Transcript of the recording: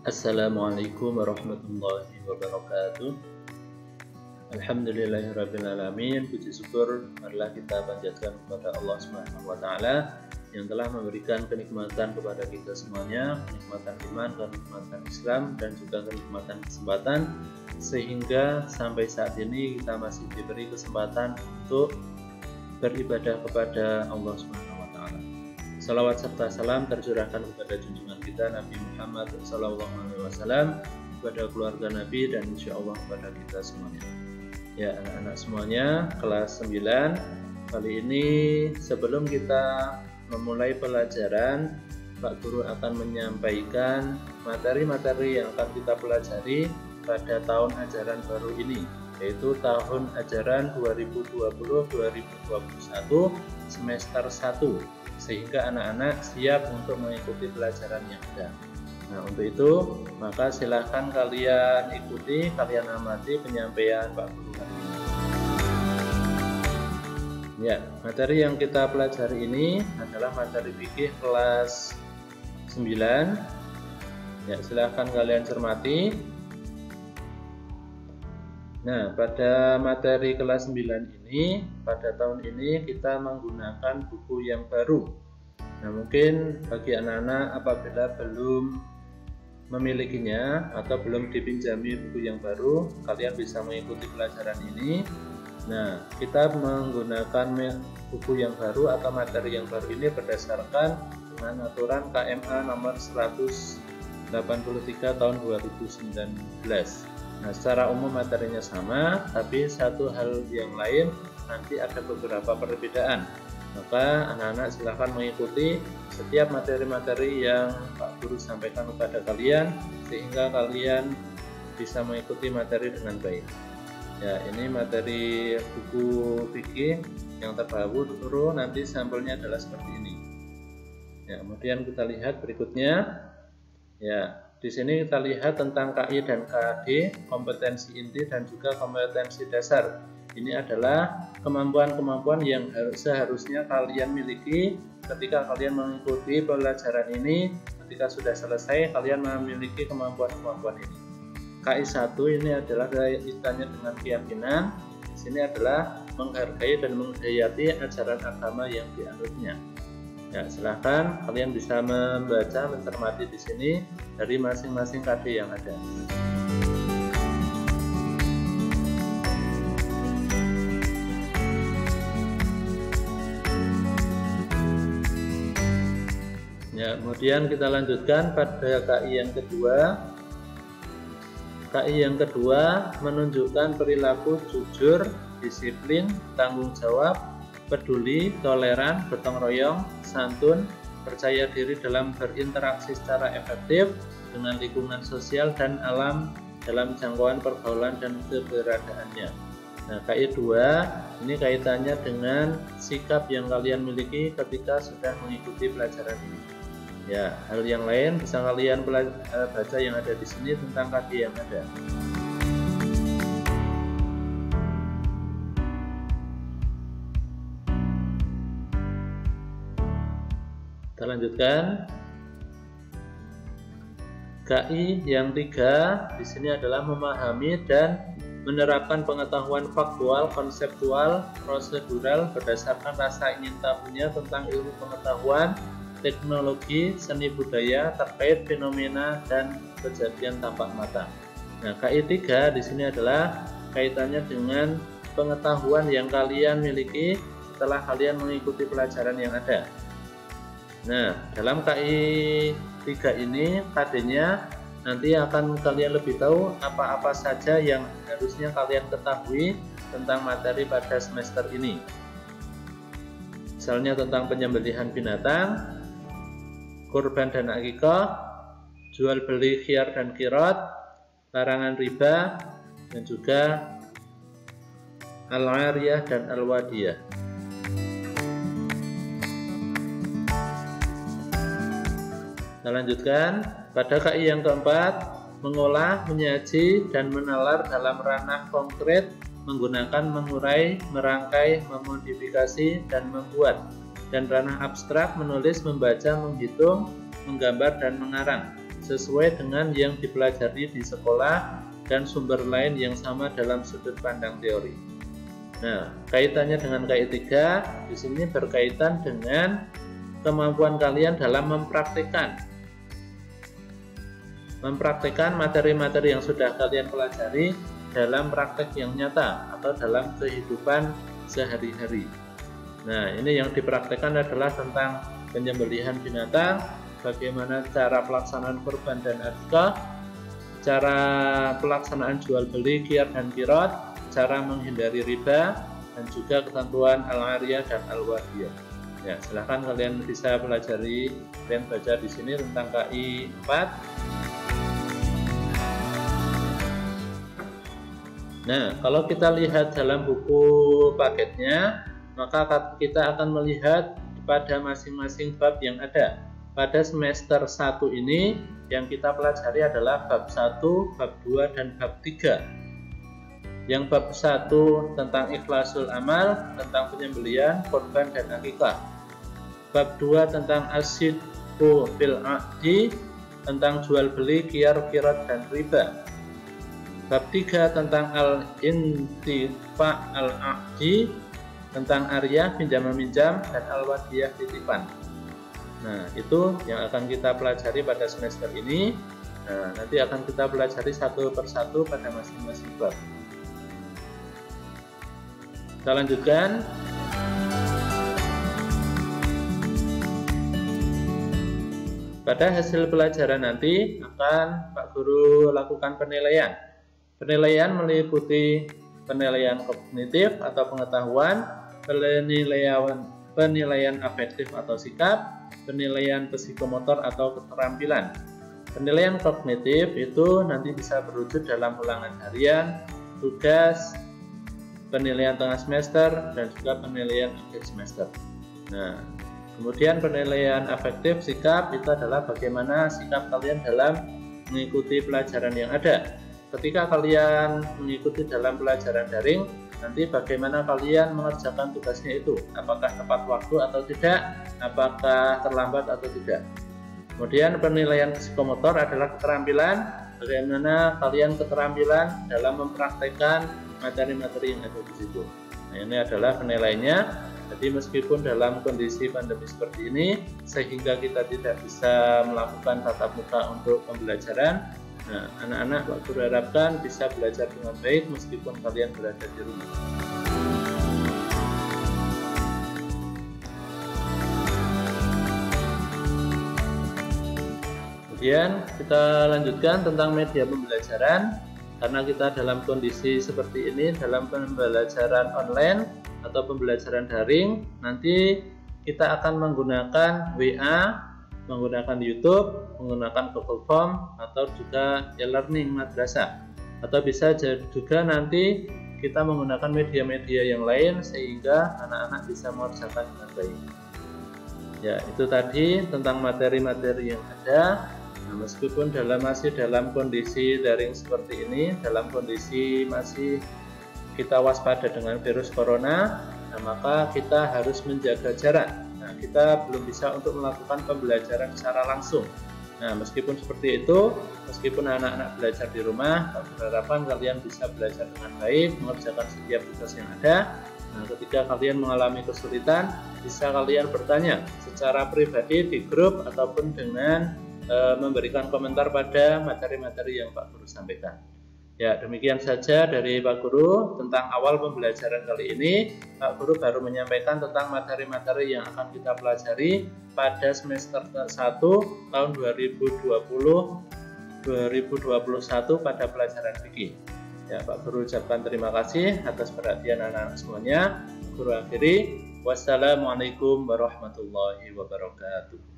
Assalamualaikum warahmatullahi wabarakatuh. Alhamdulillahirrabbilalamin. Puji syukur marilah kita panjatkan kepada Allah Subhanahu wa Ta'ala yang telah memberikan kenikmatan kepada kita semuanya, kenikmatan iman, kenikmatan Islam, dan juga kenikmatan kesempatan, sehingga sampai saat ini kita masih diberi kesempatan untuk beribadah kepada Allah Subhanahu wa Ta'ala. Salawat serta salam tercurahkan kepada junjungan kita Nabi Muhammad SAW, kepada keluarga Nabi, dan insya Allah kepada kita semuanya. Ya, anak-anak semuanya, kelas 9. Kali ini sebelum kita memulai pelajaran, Pak Guru akan menyampaikan materi-materi yang akan kita pelajari pada tahun ajaran baru ini, yaitu tahun ajaran 2020-2021 semester 1, sehingga anak-anak siap untuk mengikuti pelajaran yang ada. Nah, untuk itu maka silahkan kalian ikuti, kalian amati penyampaian Pak Guru hari ini. Ya, materi yang kita pelajari ini adalah materi fikih kelas 9. Ya, silahkan kalian cermati. Nah, pada materi kelas 9 ini, pada tahun ini kita menggunakan buku yang baru. Nah, mungkin bagi anak-anak apabila belum memilikinya atau belum dipinjami buku yang baru, kalian bisa mengikuti pelajaran ini. Nah, kita menggunakan buku yang baru atau materi yang baru ini berdasarkan dengan aturan KMA nomor 183 tahun 2019. Nah, secara umum materinya sama, tapi satu hal yang lain nanti ada beberapa perbedaan. Maka anak-anak silahkan mengikuti setiap materi-materi yang Pak Guru sampaikan kepada kalian, sehingga kalian bisa mengikuti materi dengan baik. Ya, ini materi buku fikih yang terbaru, nanti sampelnya adalah seperti ini. Ya, kemudian kita lihat berikutnya. Ya, di sini kita lihat tentang KI dan KD, kompetensi inti dan juga kompetensi dasar. Ini adalah kemampuan-kemampuan yang seharusnya kalian miliki ketika kalian mengikuti pelajaran ini. Ketika sudah selesai, kalian memiliki kemampuan-kemampuan ini. KI 1 ini adalah kaitannya dengan keyakinan. Di sini adalah menghargai dan menghayati ajaran agama yang dianutnya. Ya, silahkan kalian bisa membaca, mencermati di sini dari masing-masing KD yang ada. Ya, kemudian kita lanjutkan pada KI yang kedua. KI yang kedua menunjukkan perilaku jujur, disiplin, tanggung jawab, peduli, toleran, gotong royong, santun, percaya diri dalam berinteraksi secara efektif dengan lingkungan sosial dan alam dalam jangkauan pergaulan dan keberadaannya. Nah, KI 2 ini kaitannya dengan sikap yang kalian miliki ketika sudah mengikuti pelajaran ini. Ya, hal yang lain bisa kalian baca yang ada di sini tentang KI yang ada. Kita lanjutkan. KI yang 3 di sini adalah memahami dan menerapkan pengetahuan faktual, konseptual, prosedural berdasarkan rasa ingin tahunya tentang ilmu pengetahuan, teknologi, seni budaya terkait fenomena dan kejadian tampak mata. Nah, KI 3 di sini adalah kaitannya dengan pengetahuan yang kalian miliki setelah kalian mengikuti pelajaran yang ada. Nah, dalam KI 3 ini KD-nya nanti akan kalian lebih tahu apa-apa saja yang harusnya kalian ketahui tentang materi pada semester ini. Misalnya tentang penyembelihan binatang, kurban dan akikah, jual beli khiyar dan kirot, larangan riba, dan juga al-ariyah dan al-wadiyah. Kita lanjutkan pada KI yang keempat, mengolah, menyaji, dan menalar dalam ranah konkret menggunakan mengurai, merangkai, memodifikasi, dan membuat. Dan ranah abstrak menulis, membaca, menghitung, menggambar, dan mengarang. sesuai dengan yang dipelajari di sekolah dan sumber lain yang sama dalam sudut pandang teori. Nah, kaitannya dengan KI3 di sini berkaitan dengan kemampuan kalian dalam mempraktekkan materi-materi yang sudah kalian pelajari dalam praktek yang nyata atau dalam kehidupan sehari-hari. Nah, ini yang dipraktekkan adalah tentang penyembelihan binatang, bagaimana cara pelaksanaan kurban dan akikah, cara pelaksanaan jual beli qiyar dan qirot, cara menghindari riba, dan juga ketentuan al-ariyah dan al-wadiyah. Ya, silahkan kalian bisa pelajari, kalian baca di sini tentang KI 4. Nah, kalau kita lihat dalam buku paketnya, maka kita akan melihat pada masing-masing bab yang ada. Pada semester 1 ini yang kita pelajari adalah bab 1, bab 2, dan bab 3. Yang bab 1 tentang ikhlasul amal, tentang penyembelihan, kurban, dan akikah. Bab 2 tentang asidqu fil aqdi, tentang jual beli, qiyar, qirot, dan riba. Bab 3 tentang al-intifa al-aqdi, tentang ariyah, pinjam meminjam, dan al-wadiyah titipan. Nah, itu yang akan kita pelajari pada semester ini. Nah, nanti akan kita pelajari satu persatu pada masing-masing bab. Kita lanjutkan. Pada hasil pelajaran nanti akan Pak Guru lakukan penilaian. Penilaian meliputi penilaian kognitif atau pengetahuan, penilaian afektif atau sikap, penilaian psikomotor atau keterampilan. Penilaian kognitif itu nanti bisa berwujud dalam ulangan harian, tugas, penilaian tengah semester, dan juga penilaian akhir semester. Nah, kemudian penilaian afektif sikap itu adalah bagaimana sikap kalian dalam mengikuti pelajaran yang ada. Ketika kalian mengikuti dalam pelajaran daring, nanti bagaimana kalian mengerjakan tugasnya itu, apakah tepat waktu atau tidak, apakah terlambat atau tidak. Kemudian penilaian psikomotor adalah keterampilan, bagaimana kalian keterampilan dalam mempraktekkan materi-materi yang ada di situ. Nah, ini adalah penilaiannya. Jadi meskipun dalam kondisi pandemi seperti ini, sehingga kita tidak bisa melakukan tatap muka untuk pembelajaran, nah, anak-anak Pak Guru harapkan bisa belajar dengan baik meskipun kalian berada di rumah. Kemudian kita lanjutkan tentang media pembelajaran. Karena kita dalam kondisi seperti ini, dalam pembelajaran online atau pembelajaran daring, nanti kita akan menggunakan WA, menggunakan YouTube, menggunakan Google Form, atau juga e-learning madrasah. Atau bisa juga nanti kita menggunakan media-media yang lain sehingga anak-anak bisa mengerjakan dengan baik. Ya, itu tadi tentang materi-materi yang ada. Nah, meskipun masih dalam kondisi daring seperti ini, dalam kondisi masih kita waspada dengan virus corona, nah, maka kita harus menjaga jarak. Nah, kita belum bisa untuk melakukan pembelajaran secara langsung. Nah, meskipun seperti itu, meskipun anak-anak belajar di rumah, berharapan kalian bisa belajar dengan baik, mengerjakan setiap tugas yang ada. Nah, ketika kalian mengalami kesulitan, bisa kalian bertanya secara pribadi di grup ataupun dengan memberikan komentar pada materi-materi yang Pak Guru sampaikan. Ya, demikian saja dari Pak Guru tentang awal pembelajaran kali ini. Pak Guru baru menyampaikan tentang materi-materi yang akan kita pelajari pada semester 1 tahun 2020-2021 pada pelajaran fikih. Ya, Pak Guru ucapkan terima kasih atas perhatian anak-anak semuanya. Guru akhiri, wassalamualaikum warahmatullahi wabarakatuh.